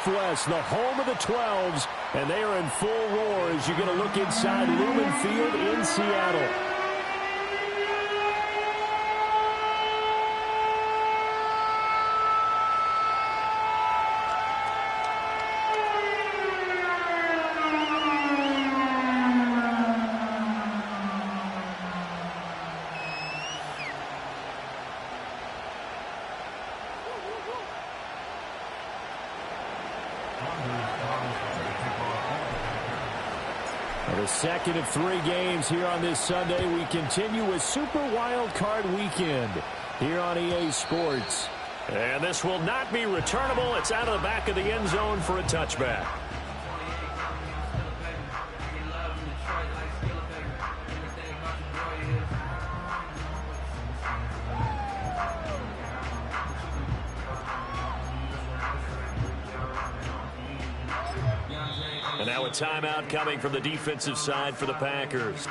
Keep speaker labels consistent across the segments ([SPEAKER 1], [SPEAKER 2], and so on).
[SPEAKER 1] Northwest, the home of the 12s, and they are in full roar as you get a look inside Lumen Field in Seattle. The second of 3 games here on this Sunday. We continue with Super Wild Card Weekend here on EA Sports. And this will not be returnable. It's out of the back of the end zone for a touchback. And now a timeout coming from the defensive side for the Packers.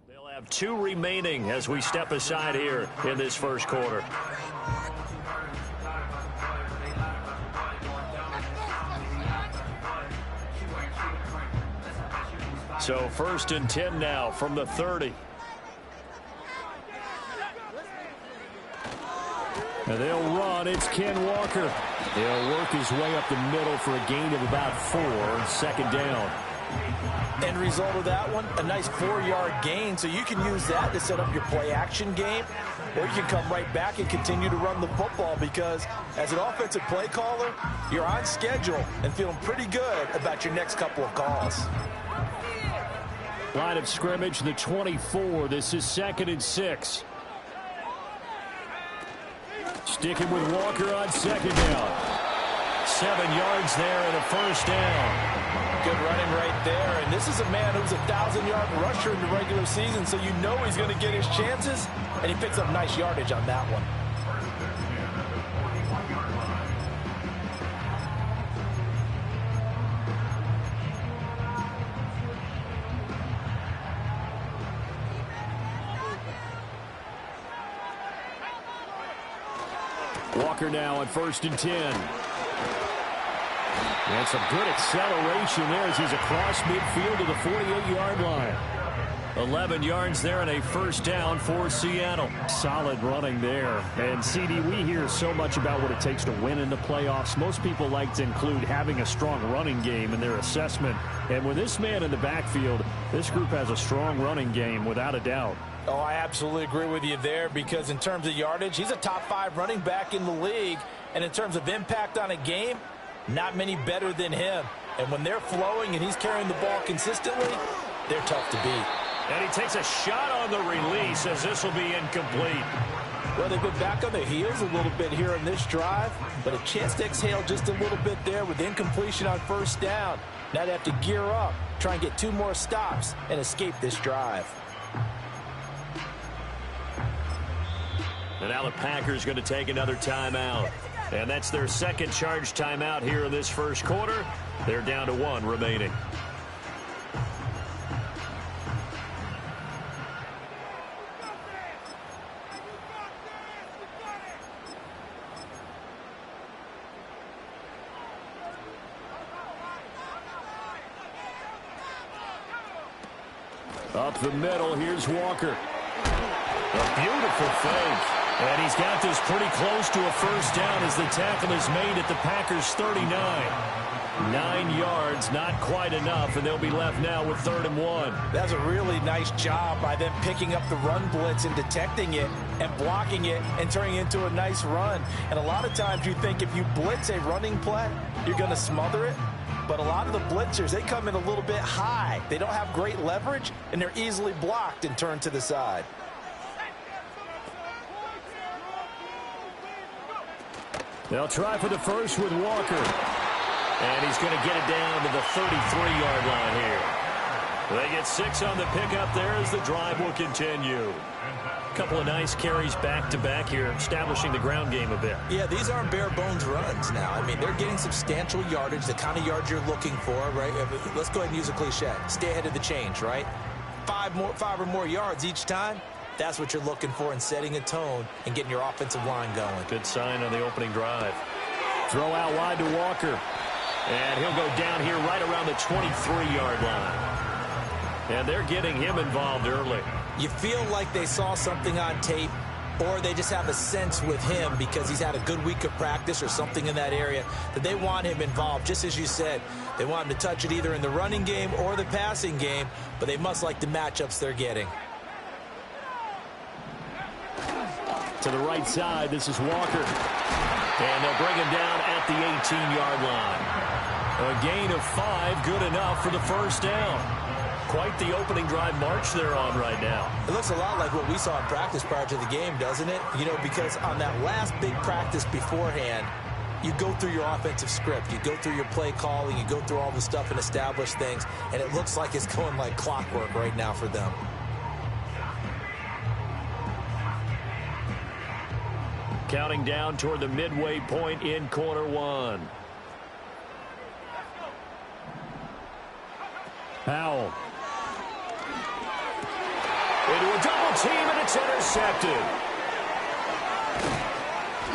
[SPEAKER 1] They'll have 2 remaining as we step aside here in this first quarter. So 1st and 10 now from the 30. And they'll run. It's Ken Walker. He'll work his way up the middle for a gain of about 4, 2nd down.
[SPEAKER 2] End result of that one, a nice 4-yard gain, so you can use that to set up your play-action game, or you can come right back and continue to run the football because as an offensive play caller, you're on schedule and feeling pretty good about your next couple of calls.
[SPEAKER 1] Line of scrimmage, the 24. This is 2nd and 6. Sticking with Walker on 2nd down. 7 yards there and a 1st down.
[SPEAKER 2] Good running right there, and this is a man who's a 1,000-yard rusher in the regular season, so you know he's going to get his chances, and he picks up nice yardage on that one.
[SPEAKER 1] Walker now on 1st and 10. And some good acceleration there as he's across midfield to the 48-yard line. 11 yards there and a 1st down for Seattle. Solid running there. And, CD, we hear so much about what it takes to win in the playoffs. Most people like to include having a strong running game in their assessment. And with this man in the backfield, this group has a strong running game without a doubt.
[SPEAKER 2] Oh, I absolutely agree with you there because in terms of yardage, he's a top 5 running back in the league. And in terms of impact on a game, not many better than him. And when they're flowing and he's carrying the ball consistently, they're tough to beat.
[SPEAKER 1] And he takes a shot on the release as this will be incomplete.
[SPEAKER 2] Well, they've been back on their heels a little bit here in this drive, but a chance to exhale just a little bit there with incompletion on 1st down. Now they have to gear up, try and get 2 more stops and escape this drive.
[SPEAKER 1] And now the Packers going to take another timeout. And that's their 2nd charge timeout here in this first quarter. They're down to 1 remaining. Up the middle, here's Walker. A beautiful fake. And he's got this pretty close to a 1st down as the tackle is made at the Packers' 39. 9 yards, not quite enough, and they'll be left now with 3rd and 1.
[SPEAKER 2] That's a really nice job by them picking up the run blitz and detecting it and blocking it and turning it into a nice run. And a lot of times you think if you blitz a running play, you're going to smother it. But a lot of the blitzers, they come in a little bit high. They don't have great leverage, and they're easily blocked and turned to the side.
[SPEAKER 1] They'll try for the first with Walker. And he's going to get it down to the 33-yard line here. They get 6 on the pickup there as the drive will continue. A couple of nice carries back-to-back here, establishing the ground game a bit.
[SPEAKER 2] Yeah, these aren't bare-bones runs now. I mean, they're getting substantial yardage, the kind of yards you're looking for, right? Let's go ahead and use a cliche. Stay ahead of the change, right? 5 or more yards each time. That's what you're looking for in setting a tone and getting your offensive line going.
[SPEAKER 1] Good sign on the opening drive. Throw out wide to Walker. And he'll go down here right around the 23-yard line. And they're getting him involved early.
[SPEAKER 2] You feel like they saw something on tape, or they just have a sense with him because he's had a good week of practice or something in that area that they want him involved. Just as you said, they want him to touch it either in the running game or the passing game, but they must like the matchups they're getting.
[SPEAKER 1] To the right side, this is Walker. And they'll bring him down at the 18-yard line. A gain of 5, good enough for the first down. Quite the opening drive march they're on right now.
[SPEAKER 2] It looks a lot like what we saw in practice prior to the game, doesn't it? You know, because on that last big practice beforehand, you go through your offensive script. You go through your play calling. You go through all the stuff and establish things. And it looks like it's going like clockwork right now for them.
[SPEAKER 1] Counting down toward the midway point in quarter one. Powell. Into a double team, and it's intercepted.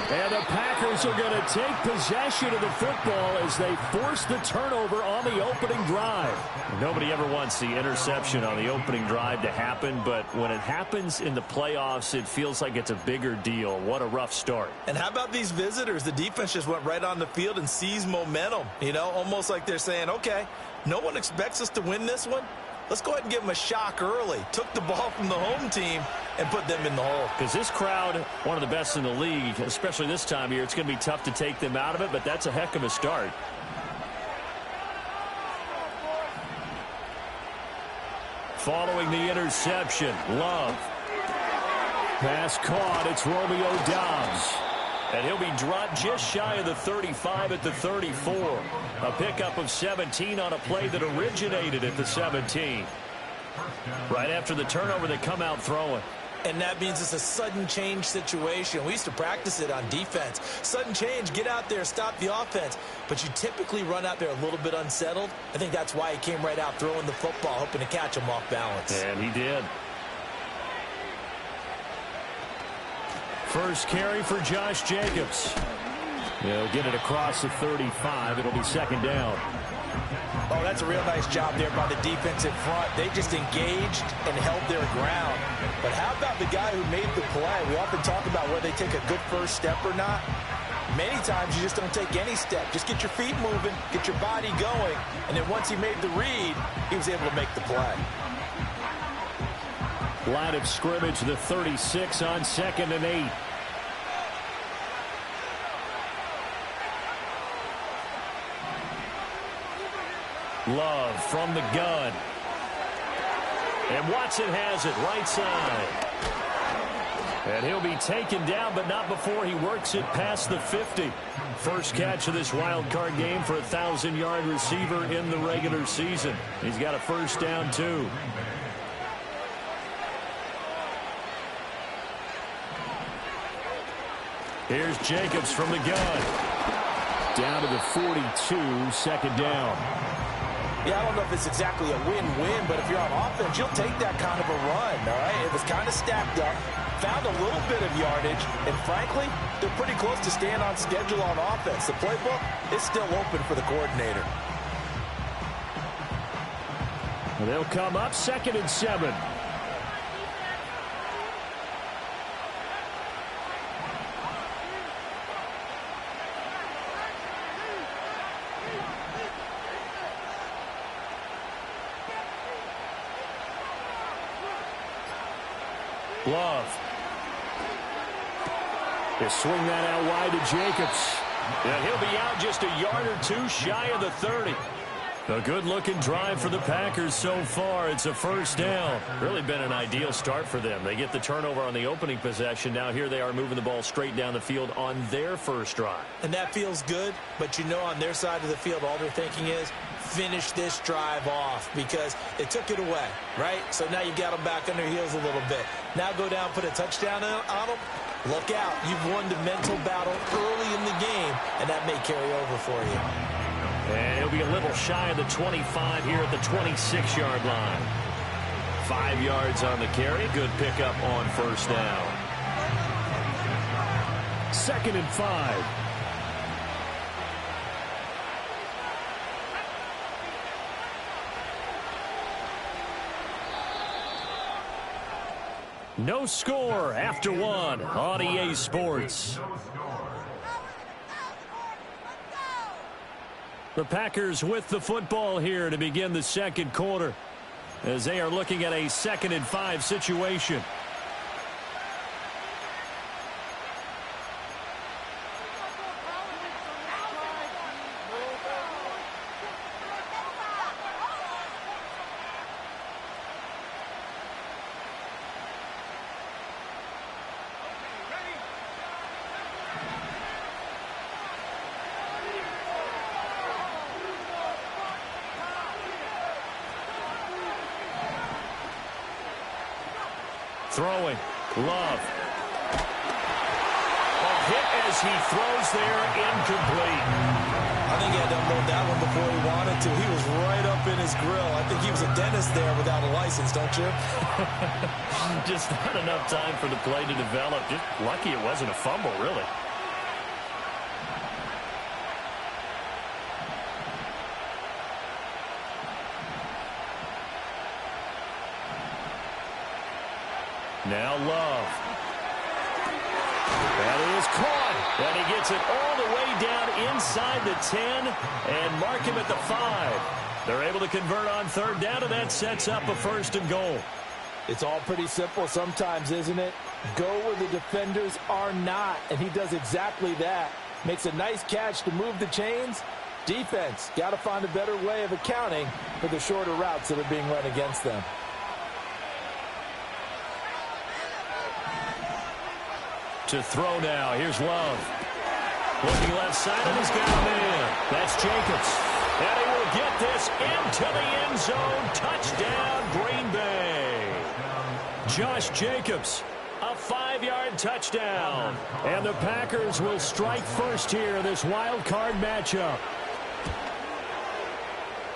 [SPEAKER 1] And the Packers are going to take possession of the football as they force the turnover on the opening drive. Nobody ever wants the interception on the opening drive to happen, but when it happens in the playoffs, it feels like it's a bigger deal. What a rough start.
[SPEAKER 2] And how about these visitors? The defense just went right on the field and seized momentum, you know, almost like they're saying, okay, no one expects us to win this one. Let's go ahead and give them a shock early. Took the ball from the home team and put them in the hole.
[SPEAKER 1] Because this crowd, one of the best in the league, especially this time of year, it's going to be tough to take them out of it, but that's a heck of a start. Following the interception, Love. Pass caught, it's Romeo Doubs. And he'll be dropped just shy of the 35 at the 34. A pickup of 17 on a play that originated at the 17. Right after the turnover, they come out throwing.
[SPEAKER 2] And that means it's a sudden change situation. We used to practice it on defense. Sudden change, get out there, stop the offense. But you typically run out there a little bit unsettled. I think that's why he came right out throwing the football, hoping to catch him off balance.
[SPEAKER 1] And he did. First carry for Josh Jacobs. He'll get it across the 35. It'll be second down.
[SPEAKER 2] Oh, that's a real nice job there by the defense in front. They just engaged and held their ground. But how about the guy who made the play? We often talk about whether they take a good first step or not. Many times you just don't take any step. Just get your feet moving, get your body going, and then once he made the read, he was able to make the play.
[SPEAKER 1] Line of scrimmage, the 36 on 2nd and 8. Love from the gun. And Watson has it right side. And he'll be taken down, but not before he works it past the 50. First catch of this wild card game for a 1,000-yard receiver in the regular season. He's got a first down, too. Here's Jacobs from the gun. Down to the 42, second down.
[SPEAKER 2] Yeah, I don't know if it's exactly a win-win, but if you're on offense, you'll take that kind of a run, all right? It was kind of stacked up, found a little bit of yardage, and frankly, they're pretty close to staying on schedule on offense. The playbook is still open for the coordinator.
[SPEAKER 1] They'll come up 2nd and 7. Love. They swing that out wide to Jacobs. And he'll be out just a yard or two shy of the 30. A good-looking drive for the Packers so far. It's a first down. Really been an ideal start for them. They get the turnover on the opening possession. Now here they are moving the ball straight down the field on their first drive.
[SPEAKER 2] And that feels good, but you know on their side of the field all they're thinking is finish this drive off because they took it away, right? So now you've got them back on their heels a little bit. Now go down, put a touchdown on them. Look out. You've won the mental battle early in the game, and that may carry over for you.
[SPEAKER 1] And he'll be a little shy of the 25 here at the 26-yard line. 5 yards on the carry. Good pickup on first down. 2nd and 5. No score after 1 on EA Sports. The Packers with the football here to begin the second quarter as they are looking at a 2nd and 5 situation. Throwing. Love. A hit as he throws there, incomplete.
[SPEAKER 2] I think he had to unload that one before he wanted to. He was right up in his grill. I think he was a dentist there without a license, don't you?
[SPEAKER 1] Just not enough time for the play to develop. Just lucky it wasn't a fumble, really. Now Love. That is caught. And he gets it all the way down inside the 10 and mark him at the 5. They're able to convert on 3rd down, and that sets up a 1st and goal.
[SPEAKER 2] It's all pretty simple sometimes, isn't it? Go where the defenders are not, and he does exactly that. Makes a nice catch to move the chains. Defense, got to find a better way of accounting for the shorter routes that are being run against them.
[SPEAKER 1] To throw now. Here's Love. Looking left side, and he's got a man. That's Jacobs. And he will get this into the end zone. Touchdown, Green Bay. Josh Jacobs, a 5-yard touchdown. And the Packers will strike first here in this wild card matchup.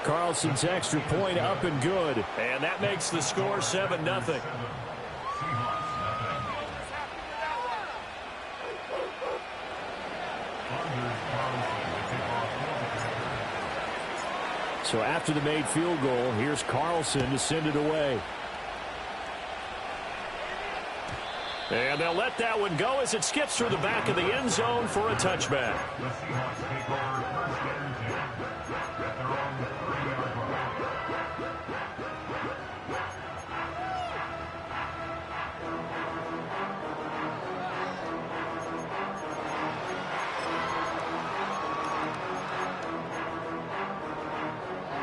[SPEAKER 1] Carlson's extra point up and good. And that makes the score 7-0. So after the made field goal, here's Carlson to send it away. And they'll let that one go as it skips through the back of the end zone for a touchback.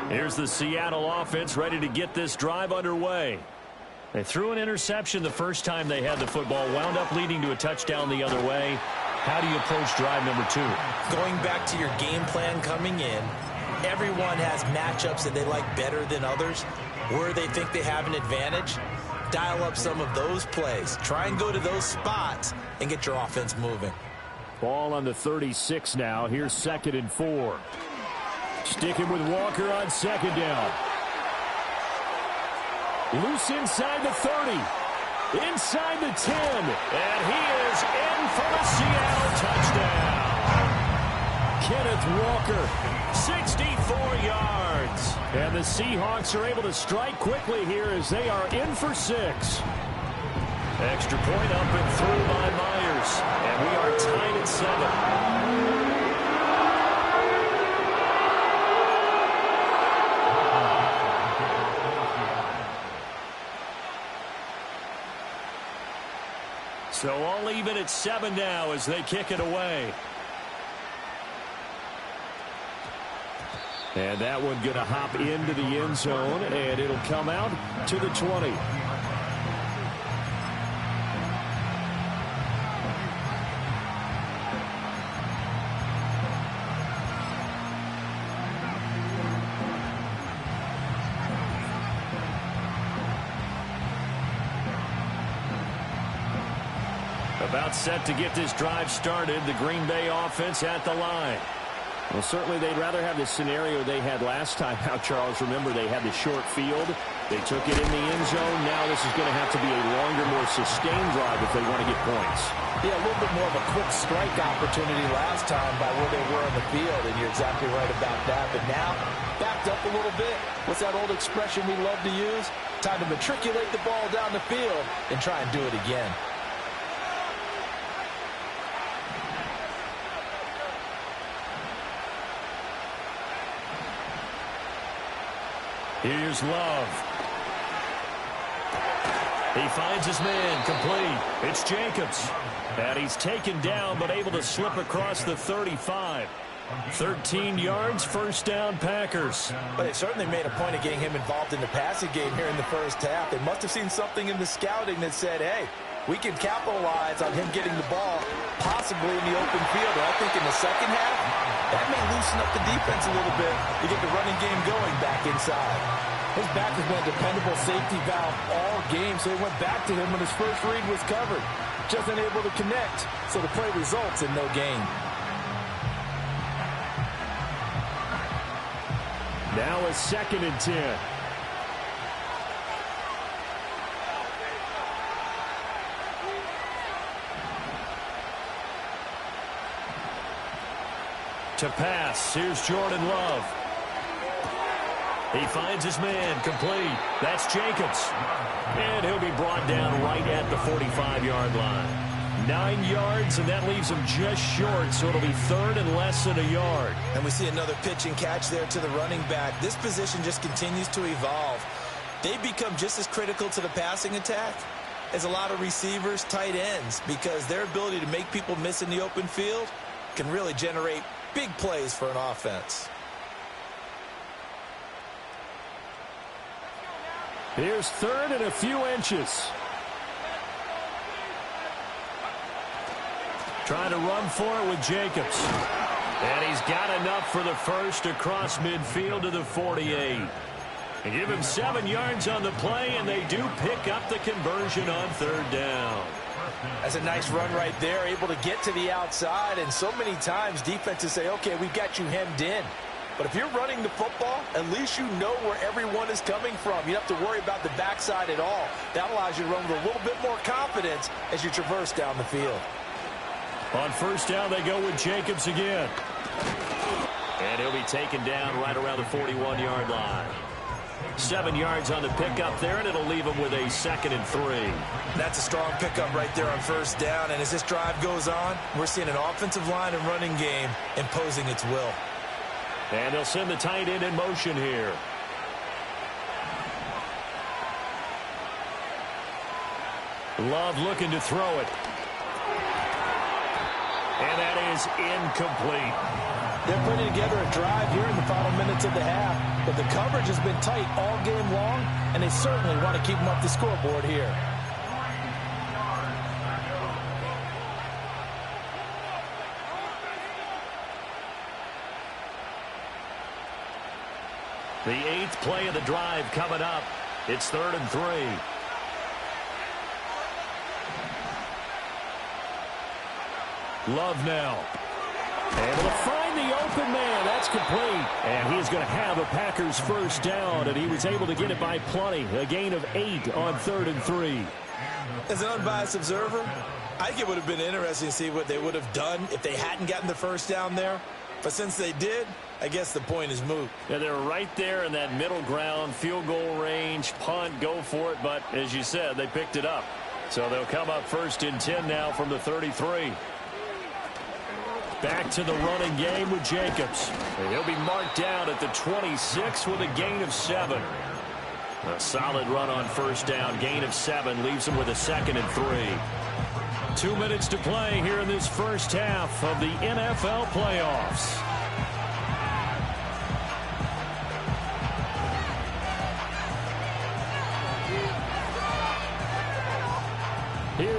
[SPEAKER 1] Here's the Seattle offense ready to get this drive underway. They threw an interception the first time they had the football, wound up leading to a touchdown the other way. How do you approach drive number 2?
[SPEAKER 2] Going back to your game plan coming in, everyone has matchups that they like better than others. Where they think they have an advantage, dial up some of those plays. Try and go to those spots and get your offense moving.
[SPEAKER 1] Ball on the 36 now. Here's 2nd and 4. Sticking with Walker on 2nd down. Loose inside the 30. Inside the 10. And he is in for the Seattle touchdown. Kenneth Walker, 64 yards. And the Seahawks are able to strike quickly here as they are in for 6. Extra point up and through by Myers. And we are tied at 7. So all even at 7 now as they kick it away. And that one going to hop into the end zone, and it'll come out to the 20. About set to get this drive started, the Green Bay offense at the line. Well, certainly they'd rather have the scenario they had last time out, Charles. Remember, they had the short field. They took it in the end zone. Now this is going to have to be a longer, more sustained drive if they want to get points.
[SPEAKER 2] Yeah, a little bit more of a quick strike opportunity last time by where they were on the field, and you're exactly right about that. But now, backed up a little bit. What's that old expression we love to use? Time to matriculate the ball down the field and try and do it again.
[SPEAKER 1] Here's Love. He finds his man, complete. It's Jacobs. And he's taken down, but able to slip across the 35. 13 yards, first down, Packers.
[SPEAKER 2] But they certainly made a point of getting him involved in the passing game here in the first half. They must have seen something in the scouting that said, hey, we can capitalize on him getting the ball, possibly in the open field. And I think in the second half, that may loosen up the defense a little bit to get the running game going back inside. His back has been a dependable safety valve all game, so he went back to him when his first read was covered. Just unable to connect, so the play results in no gain.
[SPEAKER 1] Now a 2nd and 10. To pass, here's Jordan Love. He finds his man, complete. That's Jacobs. And he'll be brought down right at the 45-yard line. 9 yards, and that leaves him just short, so it'll be 3rd and less than a yard.
[SPEAKER 2] And we see another pitch and catch there to the running back. This position just continues to evolve. They become just as critical to the passing attack as a lot of receivers, tight ends, because their ability to make people miss in the open field can really generate big plays for an offense.
[SPEAKER 1] Here's 3rd and a few inches. Trying to run for it with Jacobs. And he's got enough for the first across midfield to the 48. They give him 7 yards on the play, and they do pick up the conversion on 3rd down.
[SPEAKER 2] That's a nice run right there, able to get to the outside, and so many times defenses say, okay, we've got you hemmed in. But if you're running the football, at least you know where everyone is coming from. You don't have to worry about the backside at all. That allows you to run with a little bit more confidence as you traverse down the field.
[SPEAKER 1] On 1st down, they go with Jacobs again. And he'll be taken down right around the 41-yard line. 7 yards on the pickup there, and it'll leave him with a 2nd and 3.
[SPEAKER 2] That's a strong pickup right there on 1st down. And as this drive goes on, we're seeing an offensive line and running game imposing its will.
[SPEAKER 1] And they'll send the tight end in motion here. Love looking to throw it. And that is incomplete.
[SPEAKER 2] They're putting together a drive here in the final minutes of the half, but the coverage has been tight all game long, and they certainly want to keep them up the scoreboard here.
[SPEAKER 1] The 8th play of the drive coming up. It's 3rd and 3. Love now. Able to find the open man. That's complete. And he's going to have a Packers 1st down, and he was able to get it by plenty. A gain of 8 on 3rd and 3.
[SPEAKER 2] As an unbiased observer, I think it would have been interesting to see what they would have done if they hadn't gotten the 1st down there. But since they did, I guess the point is moot.
[SPEAKER 1] Yeah, they're right there in that middle ground, field goal range, punt, go for it. But as you said, they picked it up. So they'll come up 1st and 10 now from the 33. Back to the running game with Jacobs. And he'll be marked down at the 26 with a gain of 7. A solid run on 1st down. Gain of 7 leaves him with a 2nd and 3. 2 minutes to play here in this first half of the NFL playoffs.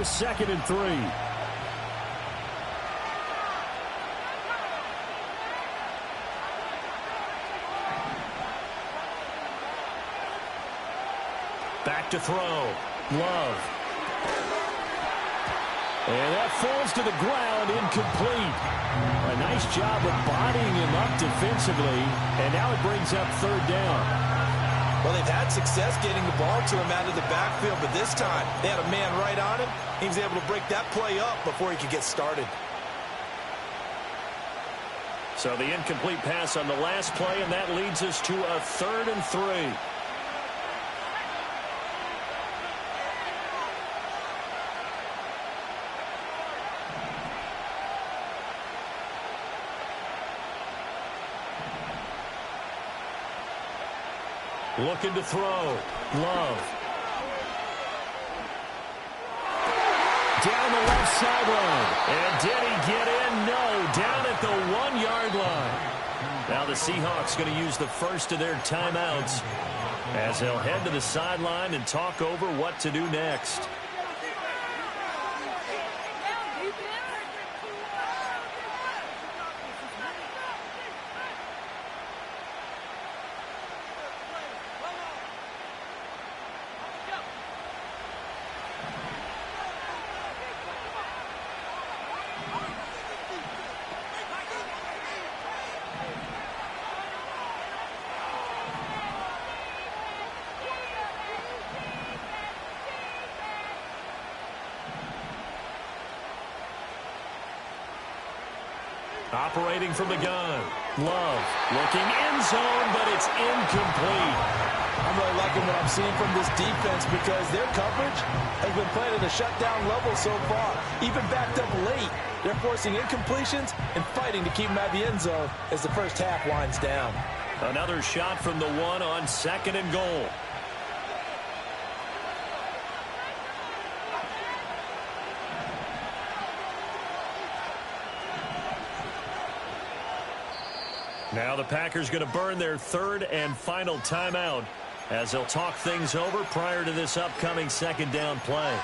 [SPEAKER 1] 2nd and 3. Back to throw. Love. And that falls to the ground, incomplete. A nice job of bodying him up defensively, and now it brings up 3rd down.
[SPEAKER 2] Well, they've had success getting the ball to him out of the backfield, but this time they had a man right on him. He was able to break that play up before he could get started.
[SPEAKER 1] So the incomplete pass on the last play, and that leads us to a 3rd and 3. Looking to throw. Love. Down the left sideline. And did he get in? No. Down at the 1-yard line. Now the Seahawks going to use the first of their timeouts as they'll head to the sideline and talk over what to do next. Operating from the gun. Love looking end zone, but it's incomplete.
[SPEAKER 2] I'm really liking what I'm seeing from this defense because their coverage has been playing at a shutdown level so far. Even backed up late, they're forcing incompletions and fighting to keep them out of the end zone as the first half winds down.
[SPEAKER 1] Another shot from the 1 on 2nd and goal. Now the Packers going to burn their 3rd and final timeout as they'll talk things over prior to this upcoming 2nd down play.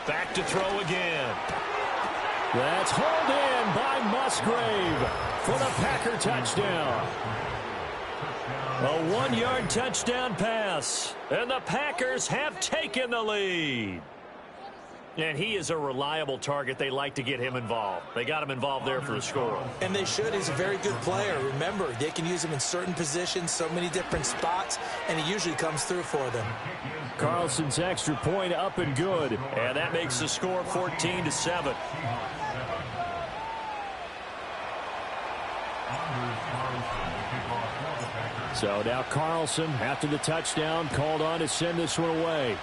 [SPEAKER 1] Back to throw again. That's hauled in by Musgrave for the Packer touchdown. A 1-yard touchdown pass, and the Packers have taken the lead. And he is a reliable target. They like to get him involved. They got him involved there for the score.
[SPEAKER 2] And they should. He's a very good player. Remember, they can use him in certain positions, so many different spots, and he usually comes through for them.
[SPEAKER 1] Carlson's extra point up and good. And that makes the score 14-7. So now Carlson, after the touchdown, called on to send this one away.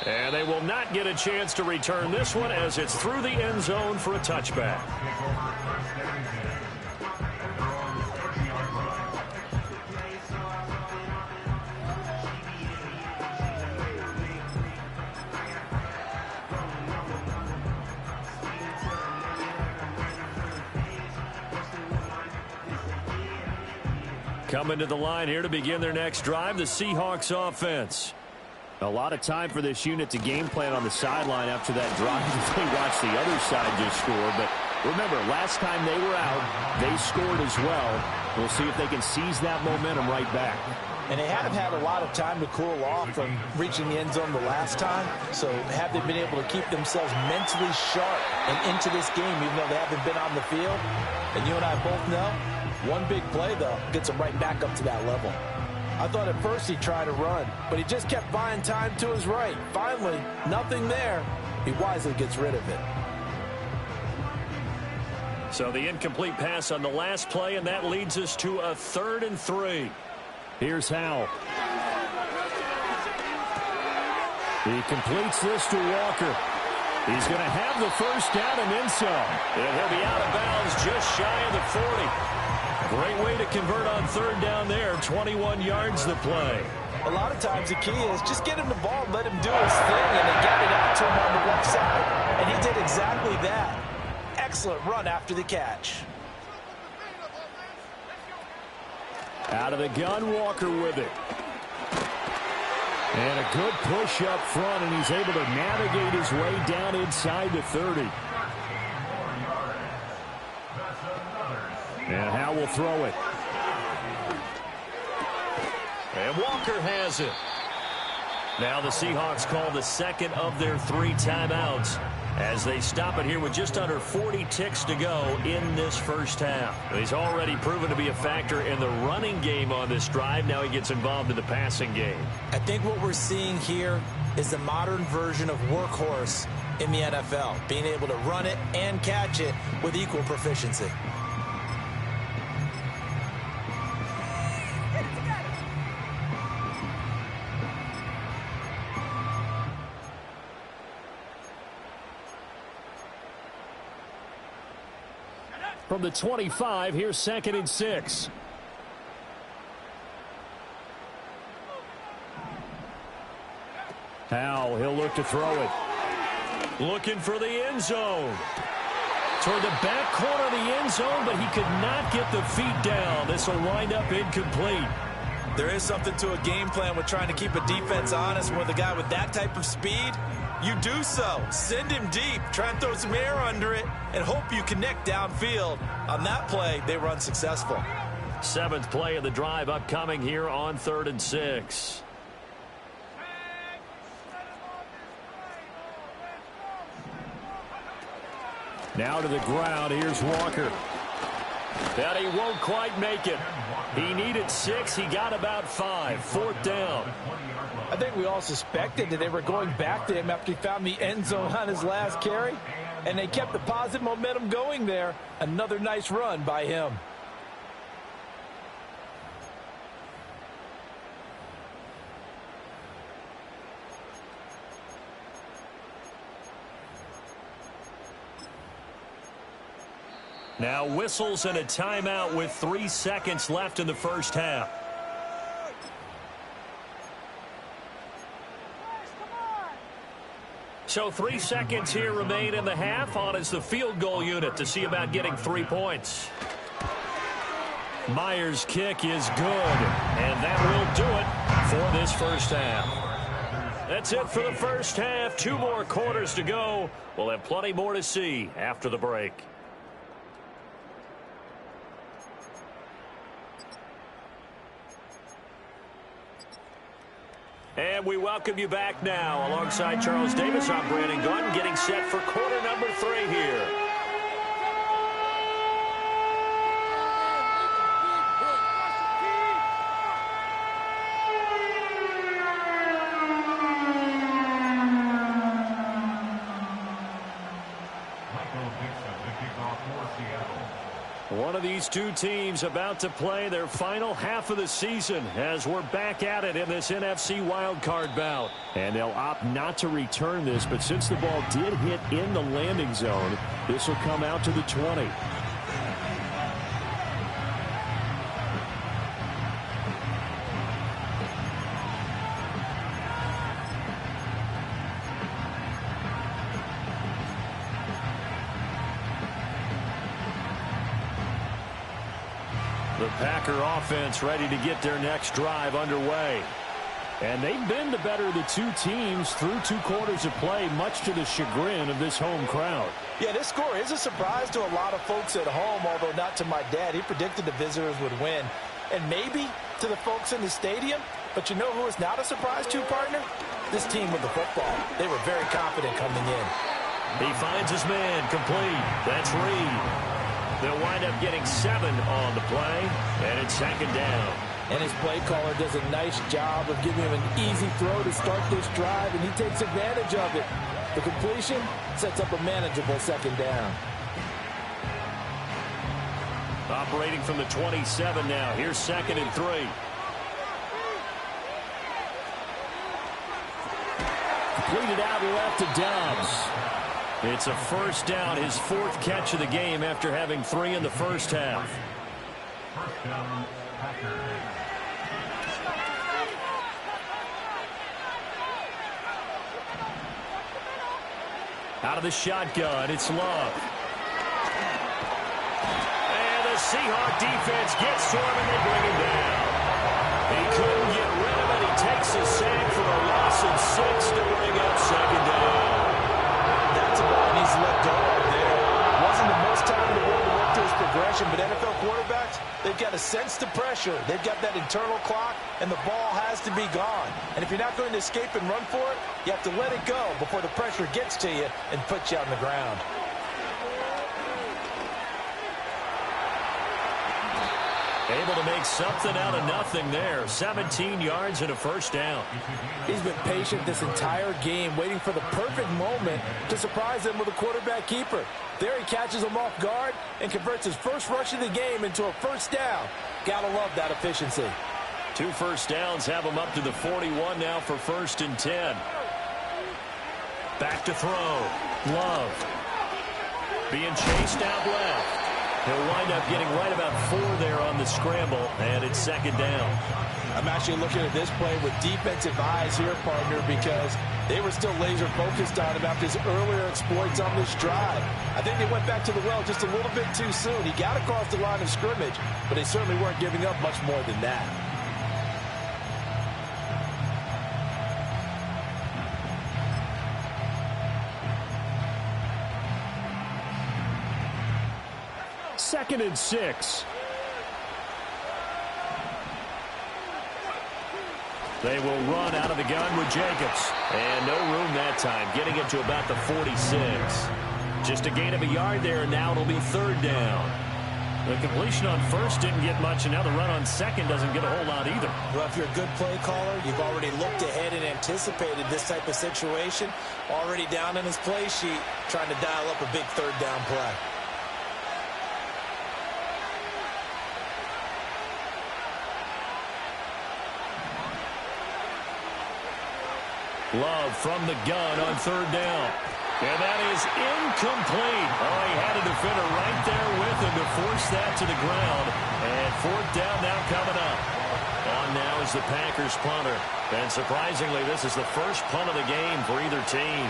[SPEAKER 1] And they will not get a chance to return this one as it's through the end zone for a touchback. Coming to the line here to begin their next drive, the Seahawks offense. A lot of time for this unit to game plan on the sideline after that drive. They watched the other side just score. But remember, last time they were out, they scored as well. We'll see if they can seize that momentum right back.
[SPEAKER 2] And they have had a lot of time to cool off from reaching the end zone the last time. So have they been able to keep themselves mentally sharp and into this game, even though they haven't been on the field? And you and I both know, one big play, though, gets them right back up to that level. I thought at first he'd try to run, but he just kept buying time to his right. Finally, nothing there. He wisely gets rid of it.
[SPEAKER 1] So the incomplete pass on the last play, and that leads us to a 3rd and 3. Here's Howell. He completes this to Walker. He's going to have the first down and then some. And he'll be out of bounds just shy of the 40. Great way to convert on third down there. 21 yards to play.
[SPEAKER 2] A lot of times the key is just get him the ball, let him do his thing, and they got it out to him on the left side. And he did exactly that. Excellent run after the catch.
[SPEAKER 1] Out of the gun, Walker with it. And a good push up front, and he's able to navigate his way down inside the 30. And Howe will throw it. And Walker has it. Now the Seahawks call the second of their 3 timeouts as they stop it here with just under 40 ticks to go in this first half. He's already proven to be a factor in the running game on this drive. Now he gets involved in the passing game.
[SPEAKER 2] I think what we're seeing here is the modern version of workhorse in the NFL, being able to run it and catch it with equal proficiency.
[SPEAKER 1] From the 25, here's 2nd and 6. Howe, he'll look to throw it. Looking for the end zone. Toward the back corner of the end zone, but he could not get the feet down. This will wind up incomplete.
[SPEAKER 2] There is something to a game plan with trying to keep a defense honest. With a guy with that type of speed, you do so. Send him deep, try and throw some air under it, and hope you connect downfield. On that play, they run successful.
[SPEAKER 1] 7th play of the drive upcoming here on 3rd and 6. Now to the ground. Here's Walker. But he won't quite make it. He needed 6. He got about 5. 4th down.
[SPEAKER 2] I think we all suspected that they were going back to him after he found the end zone on his last carry, and they kept the positive momentum going there. Another nice run by him.
[SPEAKER 1] Now whistles and a timeout with 3 seconds left in the first half. So 3 seconds here remain in the half. On is the field goal unit to see about getting 3 points. Myers' kick is good, and that will do it for this first half. That's it for the first half. 2 more quarters to go. We'll have plenty more to see after the break. And we welcome you back now. Alongside Charles Davis, I'm Brandon Gunn, getting set for quarter number 3 here. One of these 2 teams about to play their final half of the season as we're back at it in this NFC wildcard bout. And they'll opt not to return this, but since the ball did hit in the landing zone, this will come out to the 20. The Packer offense ready to get their next drive underway. And they've been the better of the 2 teams through 2 quarters of play, much to the chagrin of this home crowd.
[SPEAKER 2] Yeah, this score is a surprise to a lot of folks at home, although not to my dad. He predicted the visitors would win. And maybe to the folks in the stadium. But you know who is not a surprise to, partner? This team with the football. They were very confident coming in.
[SPEAKER 1] He finds his man complete. That's Reed. They'll wind up getting 7 on the play, and it's 2nd down.
[SPEAKER 2] And his play caller does a nice job of giving him an easy throw to start this drive, and he takes advantage of it. The completion sets up a manageable 2nd down.
[SPEAKER 1] Operating from the 27 now. Here's 2nd and 3. completed out left to Dobbs. It's a first down, his fourth catch of the game after having 3 in the first half.
[SPEAKER 3] First down, Packers.
[SPEAKER 1] Out of the shotgun, it's Love. And the Seahawk defense gets to him, and they bring him down. He couldn't get rid of it. He takes a sack for a loss of 6 to bring up second down.
[SPEAKER 2] That's a ball he needs to let go of there. Wasn't the most time in the world to work to his progression, but NFL quarterbacks, they've got to sense the pressure. They've got that internal clock, and the ball has to be gone. And if you're not going to escape and run for it, you have to let it go before the pressure gets to you and puts you on the ground.
[SPEAKER 1] Able to make something out of nothing there. 17 yards and a first down.
[SPEAKER 2] He's been patient this entire game, waiting for the perfect moment to surprise them with a quarterback keeper. There he catches him off guard and converts his first rush of the game into a first down. Gotta love that efficiency.
[SPEAKER 1] 2 first downs have him up to the 41 now for 1st and 10. Back to throw. Love. Being chased out left. He'll wind up getting right about 4 there on the scramble, and it's second down.
[SPEAKER 2] I'm actually looking at this play with defensive eyes here, partner, because they were still laser focused on him after his earlier exploits on this drive. I think they went back to the well just a little bit too soon. He got across the line of scrimmage, but they certainly weren't giving up much more than that.
[SPEAKER 1] Second and 6. They will run out of the gun with Jacobs. And no room that time, getting it to about the 46. Just a gain of a yard there, and now it'll be 3rd down. The completion on first didn't get much, and now the run on second doesn't get a whole lot either.
[SPEAKER 2] Well, if you're a good play caller, you've already looked ahead and anticipated this type of situation. Already down in his play sheet, trying to dial up a big 3rd down play.
[SPEAKER 1] Love from the gun on 3rd down. And that is incomplete. Oh, he had a defender right there with him to force that to the ground. And 4th down now coming up. On now is the Packers punter. And surprisingly, this is the first punt of the game for either team.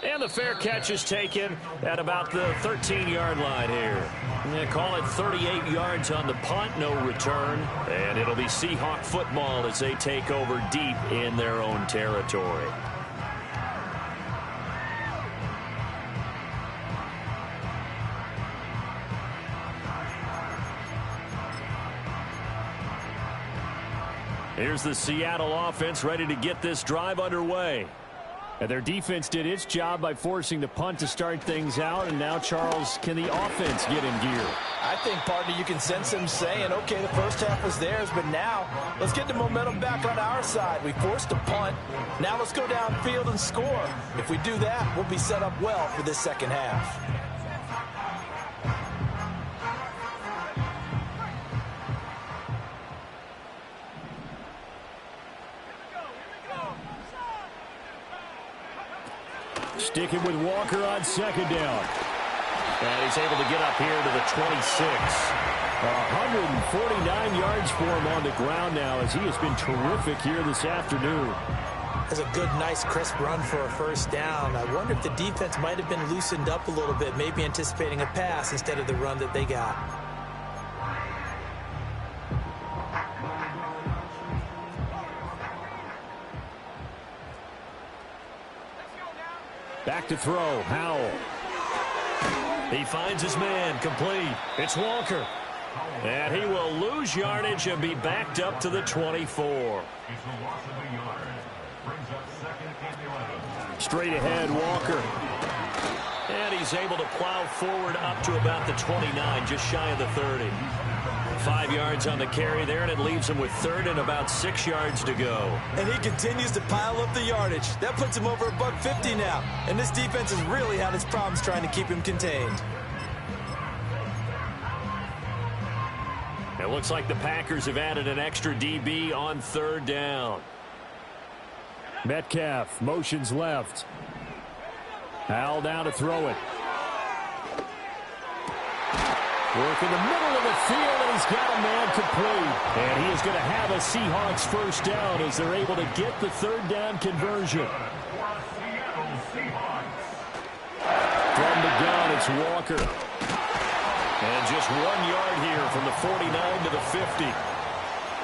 [SPEAKER 1] And the fair catch is taken at about the 13-yard line here. They call it 38 yards on the punt, no return. And it'll be Seahawk football as they take over deep in their own territory. Here's the Seattle offense ready to get this drive underway. And their defense did its job by forcing the punt to start things out. And now, Charles, can the offense get in gear?
[SPEAKER 2] I think, partner, you can sense him saying, okay, the first half was theirs, but now let's get the momentum back on our side. We forced a punt. Now let's go downfield and score. If we do that, we'll be set up well for this second half.
[SPEAKER 1] Sticking with Walker on 2nd down. And he's able to get up here to the 26. 149 yards for him on the ground now as he has been terrific here this afternoon.
[SPEAKER 2] That's a good, nice, crisp run for a first down. I wonder if the defense might have been loosened up a little bit, maybe anticipating a pass instead of the run that they got.
[SPEAKER 1] Back to throw, Howell. He finds his man, complete. It's Walker. And he will lose yardage and be backed up to the 24. Straight ahead, Walker. And he's able to plow forward up to about the 29, just shy of the 30. 5 yards on the carry there, and it leaves him with 3rd and about 6 yards to go.
[SPEAKER 2] And he continues to pile up the yardage. That puts him over $150 now. And this defense has really had its problems trying to keep him contained.
[SPEAKER 1] It looks like the Packers have added an extra DB on third down. Metcalf motions left. Howell down to throw it. Work in the middle of the field, and he's got a man complete. And he is going to have a Seahawks first down as they're able to get the third down conversion. From the gun, it's Walker. And just 1 yard here from the 49 to the 50.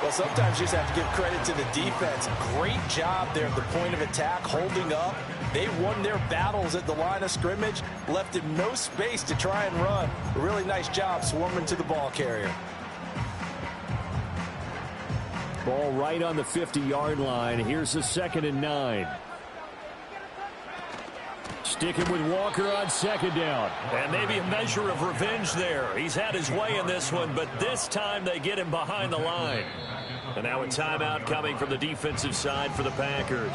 [SPEAKER 2] Well, sometimes you just have to give credit to the defense. Great job there at the point of attack, holding up. They won their battles at the line of scrimmage, left him no space to try and run. A really nice job swarming to the ball carrier.
[SPEAKER 1] Ball right on the 50-yard line. Here's the 2nd and 9. Sticking with Walker on 2nd down. And maybe a measure of revenge there. He's had his way in this one, but this time they get him behind the line. And now a timeout coming from the defensive side for the Packers.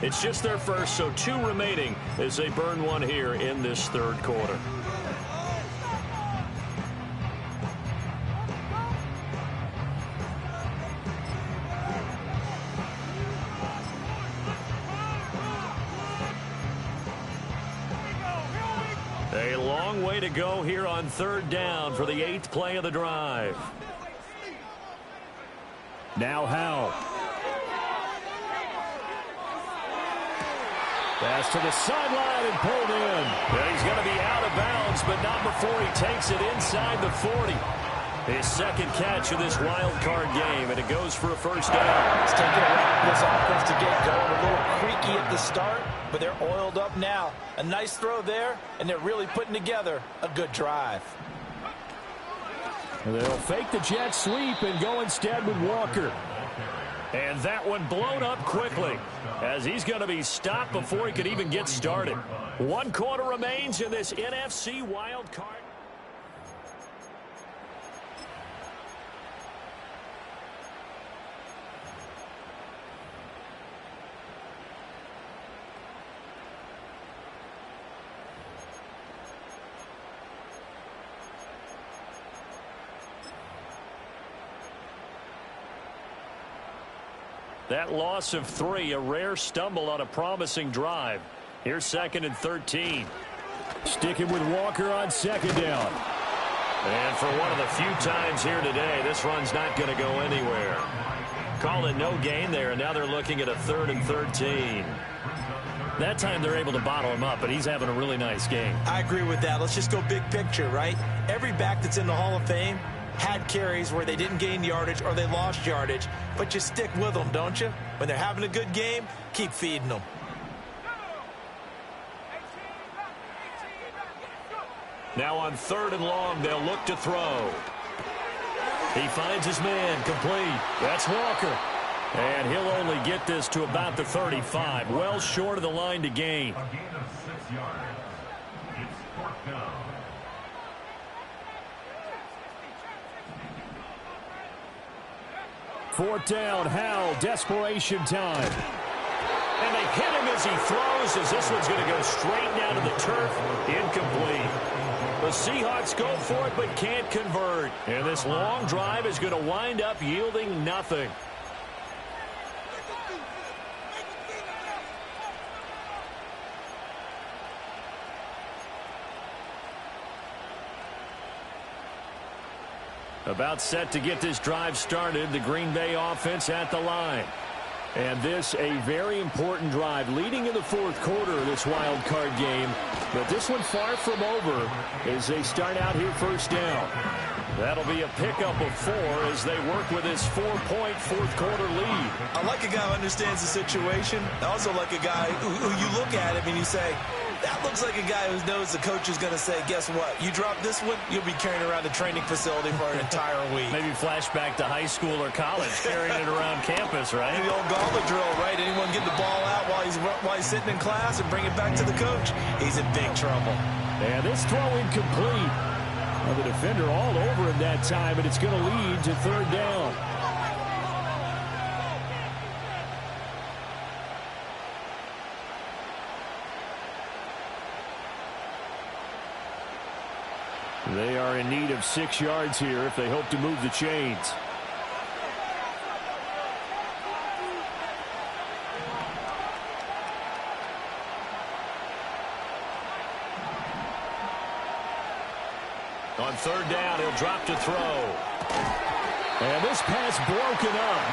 [SPEAKER 1] It's just their first, so 2 remaining as they burn one here in this third quarter. A long way to go here on third down for the 8th play of the drive. Now Howell. Pass to the sideline and pulled in. And he's going to be out of bounds, but not before he takes it inside the 40. His 2nd catch of this wild card game, and it goes for a first down.
[SPEAKER 2] It's taking a while for this offense to get going. A little creaky at the start, but they're oiled up now. A nice throw there, and they're really putting together a good drive.
[SPEAKER 1] And they'll fake the jet sweep and go instead with Walker. And that one blown up quickly as he's going to be stopped before he could even get started. 1 quarter remains in this NFC wild card. That loss of 3, a rare stumble on a promising drive. Here's 2nd and 13. Sticking with Walker on 2nd down. And for one of the few times here today, this run's not going to go anywhere. Call it no gain there, and now they're looking at a 3rd and 13. That time they're able to bottle him up, but he's having a really nice game.
[SPEAKER 2] I agree with that. Let's just go big picture, right? Every back that's in the Hall of Fame had carries where they didn't gain yardage or they lost yardage, but you stick with them, don't you? When they're having a good game, keep feeding them.
[SPEAKER 1] Now on 3rd and long, they'll look to throw. He finds his man complete. That's Walker. And he'll only get this to about the 35. Well short of the line to gain.
[SPEAKER 3] A gain of 6 yards. It's 4th down.
[SPEAKER 1] Fourth down, Howell, desperation time. And they hit him as he throws, as this one's going to go straight down to the turf. Incomplete. The Seahawks go for it but can't convert. And this long drive is going to wind up yielding nothing. About set to get this drive started, the Green Bay offense at the line. And this a very important drive leading in the 4th quarter of this wild card game. But this one far from over as they start out here first down. That'll be a pickup of 4 as they work with this 4-point 4th quarter lead.
[SPEAKER 2] I like a guy who understands the situation. I also like a guy who you look at him and you say, that looks like a guy who knows the coach is going to say, guess what? You drop this one, you'll be carrying around the training facility for an entire week.
[SPEAKER 1] Maybe flashback to high school or college, carrying it around campus, right?
[SPEAKER 2] The old gauntlet drill, right? Anyone get the ball out while he's sitting in class and bring it back to the coach? He's in big trouble.
[SPEAKER 1] And this throw incomplete. Well, the defender all over him that time, and it's going to lead to 3rd down. They are in need of 6 yards here if they hope to move the chains. On 3rd down, he'll drop to throw. And this pass broken up.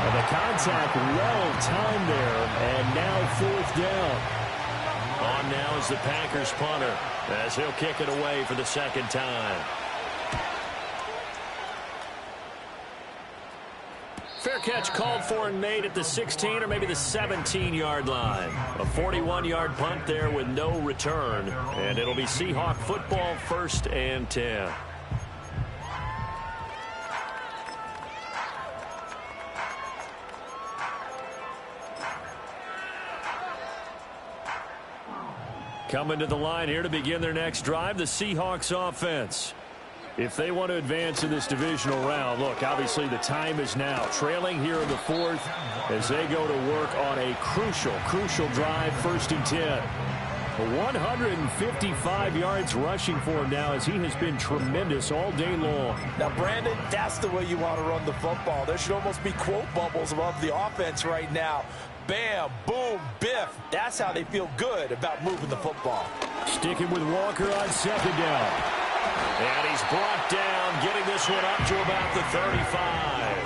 [SPEAKER 1] And the contact well timed there. And now 4th down. On now is the Packers punter as he'll kick it away for the 2nd time. Fair catch called for and made at the 16 or maybe the 17-yard line. A 41-yard punt there with no return. And it'll be Seahawk football, 1st and 10. Coming to the line here to begin their next drive, the Seahawks offense. If they want to advance in this divisional round, look, obviously the time is now. Trailing here in the 4th as they go to work on a crucial drive, 1st and 10. 155 yards rushing for him now as he has been tremendous all day long.
[SPEAKER 2] Now, Brandon, that's the way you want to run the football. There should almost be quote bubbles above the offense right now. Bam, boom, biff. That's how they feel good about moving the football.
[SPEAKER 1] Sticking with Walker on 2nd down. And he's brought down, getting this one up to about the 35.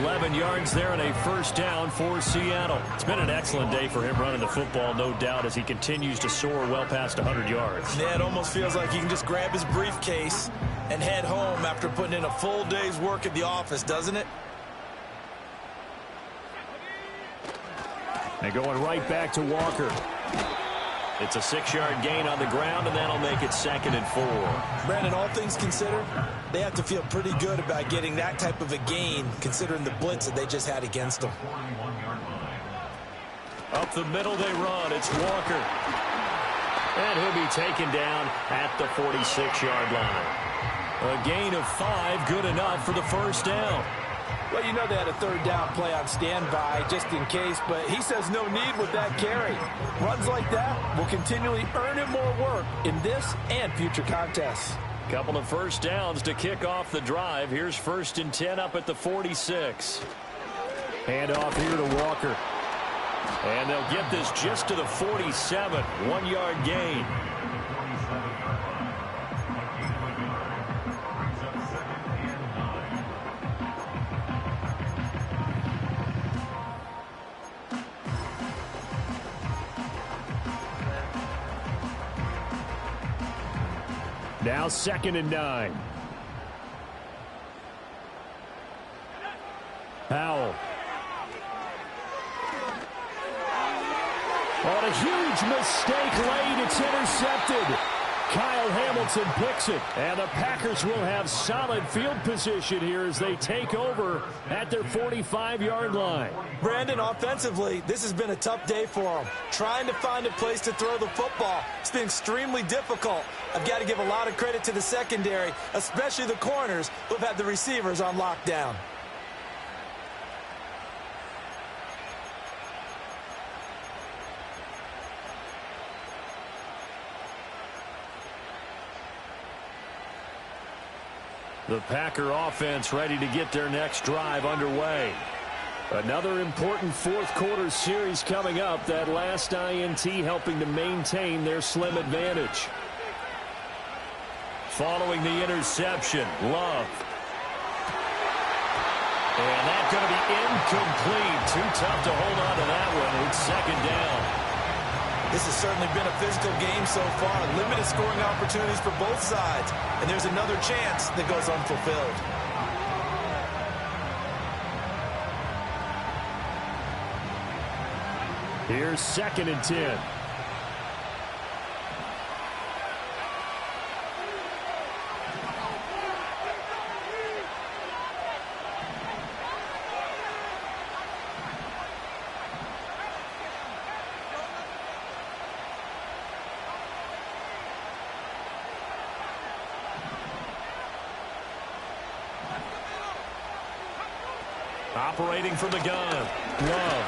[SPEAKER 1] 11 yards there and a 1st down for Seattle. It's been an excellent day for him running the football, no doubt, as he continues to soar well past 100 yards.
[SPEAKER 2] Yeah, it almost feels like he can just grab his briefcase and head home after putting in a full day's work at the office, doesn't it?
[SPEAKER 1] And going right back to Walker. It's a 6-yard gain on the ground, and that'll make it 2nd and 4.
[SPEAKER 2] Brandon, all things considered, they have to feel pretty good about getting that type of a gain, considering the blitz that they just had against them.
[SPEAKER 1] Up the middle they run. It's Walker. And he'll be taken down at the 46-yard line. A gain of 5, good enough for the 1st down.
[SPEAKER 2] Well, you know they had a 3rd down play on standby just in case, but he says no need with that carry. Runs like that will continually earn him more work in this and future contests.
[SPEAKER 1] Couple of 1st downs to kick off the drive. Here's 1st and 10 up at the 46. Hand off here to Walker. And they'll get this just to the 47. 1-yard gain. Now 2nd and 9. Powell. On a huge mistake late, it's intercepted. Kyle Hamilton picks it, and the Packers will have solid field position here as they take over at their 45-yard line.
[SPEAKER 2] Brandon, offensively, this has been a tough day for them. Trying to find a place to throw the football. It's been extremely difficult. I've got to give a lot of credit to the secondary, especially the corners who've had the receivers on lockdown.
[SPEAKER 1] The Packer offense ready to get their next drive underway. Another important 4th quarter series coming up. That last INT helping to maintain their slim advantage. Following the interception, Love. And that's going to be incomplete. Too tough to hold on to that one. It's 2nd down.
[SPEAKER 2] This has certainly been a physical game so far. Limited scoring opportunities for both sides. And there's another chance that goes unfulfilled.
[SPEAKER 1] Here's 2nd and 10. Operating from the gun. Love.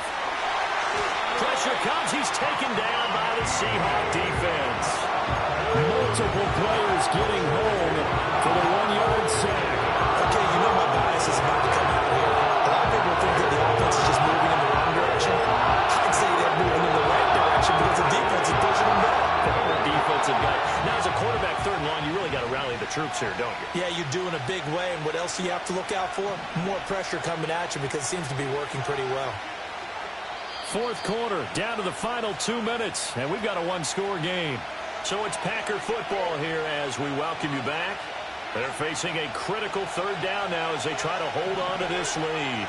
[SPEAKER 1] Pressure comes. He's taken down by the Seahawk defense. multiple players getting home for the 1-yard sack.
[SPEAKER 2] Okay, you know my bias is about to come out here. A lot of people think that the offense is just moving in the wrong direction. I'd say they're moving in the right direction because the defense is pushing them back.
[SPEAKER 1] Former defensive guy. Now, as a quarterback, third and long, you really got to rally the troops here, don't you?
[SPEAKER 2] Yeah, you do in a big way. And what else do you have to look out for? More pressure coming at you because it seems to be working pretty well.
[SPEAKER 1] Fourth quarter, down to the final 2 minutes, and we've got a one-score game. So it's Packer football here as we welcome you back. They're facing a critical third down now as they try to hold on to this lead.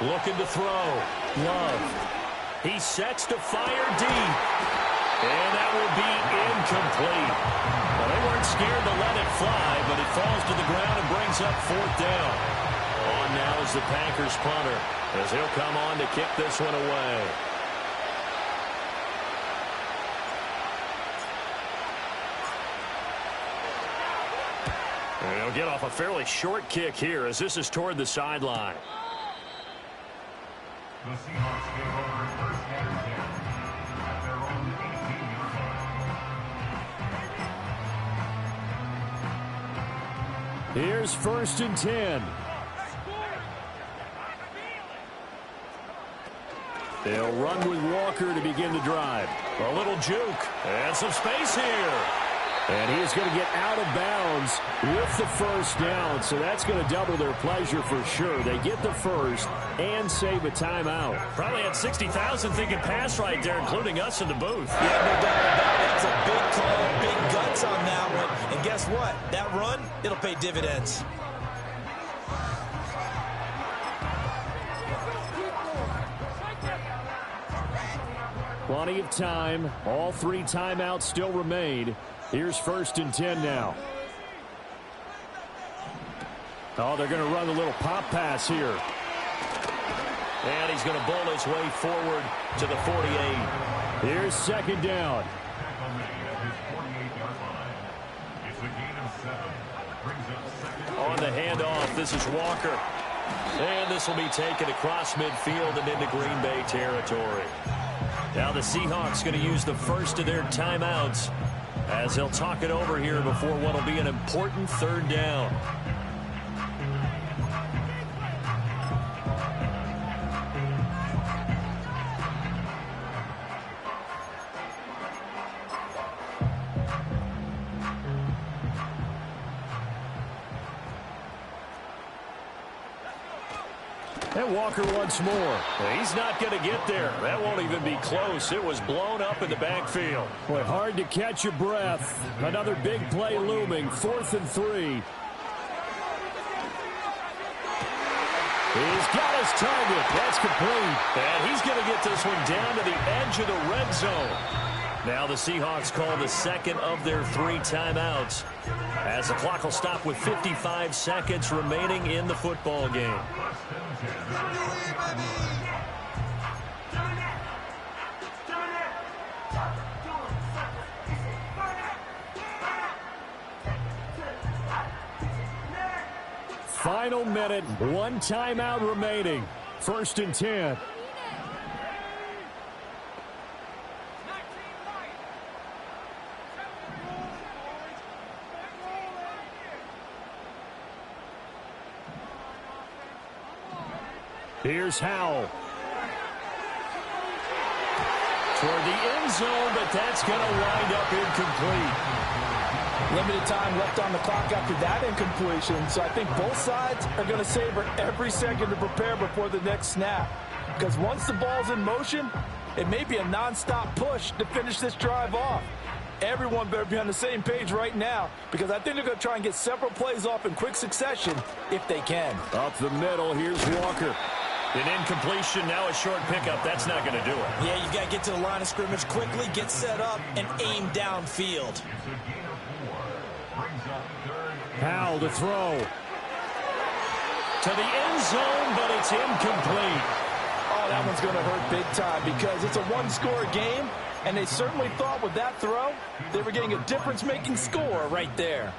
[SPEAKER 1] Looking to throw. Love. He sets to fire deep. And that will be incomplete. Well, they weren't scared to let it fly, but it falls to the ground and brings up fourth down. On now is the Packers punter as he'll come on to kick this one away. And he'll get off a fairly short kick here as this is toward the sideline.
[SPEAKER 3] The Seahawks give over first and 10 at their own 18-yard line.
[SPEAKER 1] Here's first and 10. They'll run with Walker to begin the drive. A little juke and some space here. And he is going to get out of bounds with the first down, so that's going to double their pleasure for sure. They get the first and save a timeout. Probably had 60,000 thinking pass right there, including us in the booth.
[SPEAKER 2] Yeah, no doubt about it. It's a big call, big guts on that one. And guess what? That run, it'll pay dividends.
[SPEAKER 1] Plenty of time. All 3 timeouts still remain. Here's first and 10 now. Oh, they're going to run a little pop pass here. And he's going to bowl his way forward to the 48. Here's second down. On the handoff, this is Walker. And this will be taken across midfield and into Green Bay territory. Now the Seahawks going to use the first of their timeouts as they'll talk it over here before what will be an important third down. And Walker once more. He's not going to get there. That won't even be close. It was blown up in the backfield. Boy, hard to catch your breath. Another big play looming. 4th and 3. He's got his target. That's complete. And he's going to get this one down to the edge of the red zone. Now the Seahawks call the second of their 3 timeouts as the clock will stop with 55 seconds remaining in the football game. Final minute, 1 timeout remaining. First and 10. Here's Howell. Toward the end zone, but that's going to wind up incomplete.
[SPEAKER 2] Limited time left on the clock after that incompletion, so I think both sides are going to savor every second to prepare before the next snap. Because once the ball's in motion, it may be a nonstop push to finish this drive off. Everyone better be on the same page right now, because I think they're going to try and get several plays off in quick succession if they can.
[SPEAKER 1] Up the middle, here's Walker. An incompletion, now a short pickup. That's not going to do it.
[SPEAKER 2] Yeah, you've got to get to the line of scrimmage quickly, get set up, and aim downfield.
[SPEAKER 1] Howell to throw. To the end zone, but it's incomplete.
[SPEAKER 2] Oh, that one's going to hurt big time because it's a one-score game, And they certainly thought with that throw, they were getting a difference-making score right there.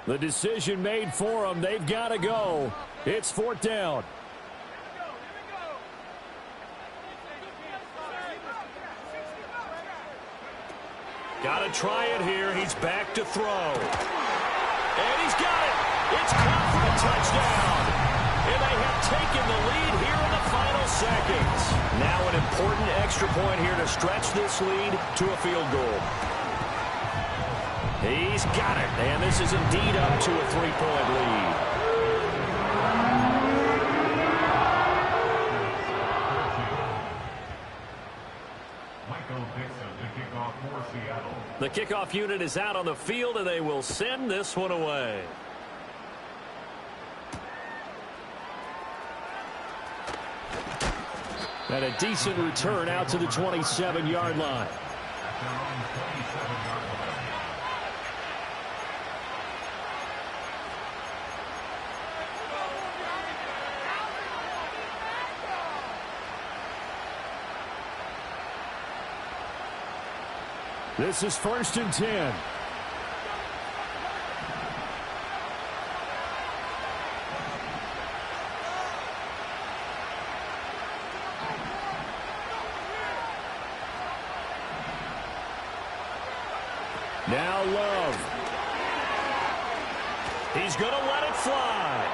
[SPEAKER 1] The decision made for them. They've got to go. It's 4th down. Got to try it here. He's back to throw. And he's got it. It's caught for a touchdown. And they have taken the lead here in the final seconds. Now an important extra point here to stretch this lead to a field goal. He's got it, and this is indeed up to a 3-point lead. The kickoff unit is out on the field, and they will send this one away. And a decent return out to the 27-yard line. This is 1st and 10. Now Love. He's going to let it fly.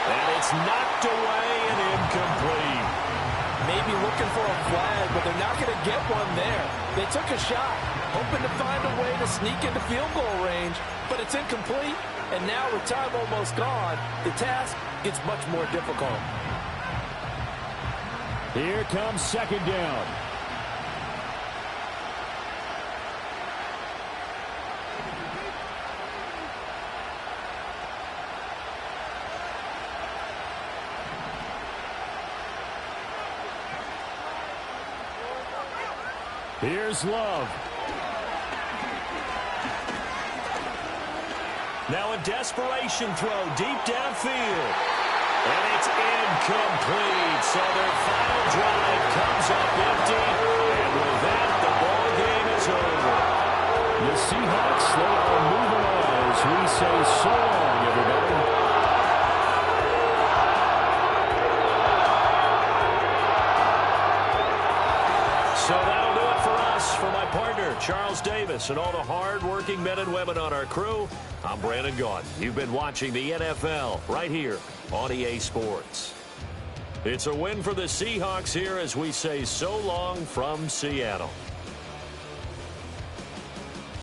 [SPEAKER 1] And it's knocked away and incomplete.
[SPEAKER 2] Maybe looking for a flag, but they're not going to get one there. They took a shot, hoping to find a way to sneak into field goal range, but it's incomplete. And now with time almost gone, the task gets much more difficult.
[SPEAKER 1] Here comes 2nd down. Here's Love. Now a desperation throw deep downfield. And it's incomplete. So their final drive comes up empty. And with that, the ball game is over. The Seahawks, they are moving on as we say so long, everybody. So that'll do it for us. For my partner, Charles Davis, and all the hard-working men and women on our crew, I'm Brandon Gaudin. You've been watching the NFL right here on EA Sports. It's a win for the Seahawks here as we say so long from Seattle.